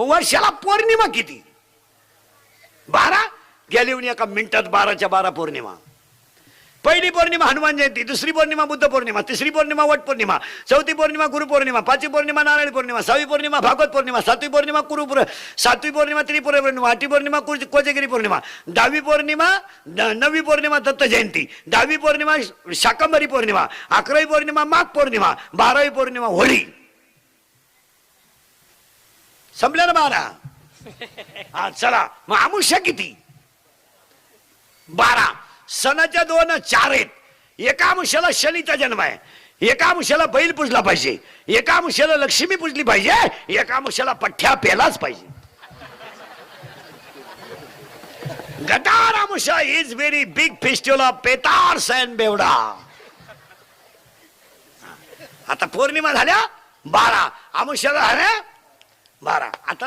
वर्षाला पौर्णिमा किती? 12. गेली एका मिनिटात 12च्या 12 पौर्णिमा. पहिली पौर्णिमा हनुमान जयंती, दुसरी पौर्णिमा बुद्ध पौर्णिमा, तिसरी पौर्णिमा वट पौर्णिमा, चौथी पौर्णिमा गुरु पौर्णिमा, पाचवी पौर्णिमा नारायण पौर्णिमा, सहावी पौर्णिमा भागवत पौर्णिमा, सातवी पौर्णिमा सातवी पौर्णिमा त्रिपुरा पौर्णिमा, आठवी पौर्णिमा कोजागिरी पौर्णिमा, 10वी पौर्णिमा 9वी पौर्णिमा दत्त जयंती, 10वी पौर्णिमा शाकंभरी पौर्णिमा, 11वी पौर्णिमा माघ पौर्णिमा, 12वी पौर्णिमा होळी. संपल्या ना 12. हा चला मग अमुष्या किती? 12. सणाच्या 2 4 आहेत. एका अमुष्याला शनीचा जन्म आहे, एका अमुष्याला बैल पुजला पाहिजे, एका अमुष्याला लक्ष्मी पुजली पाहिजे, एका अमुष्याला पठ्ठ्या पेलाच पाहिजे. Gatari Amavasya is very big festival of पेटार्स अँड बेवडा. आता पौर्णिमा झाल्या 12, अमुष्याला झाल्या 12. आता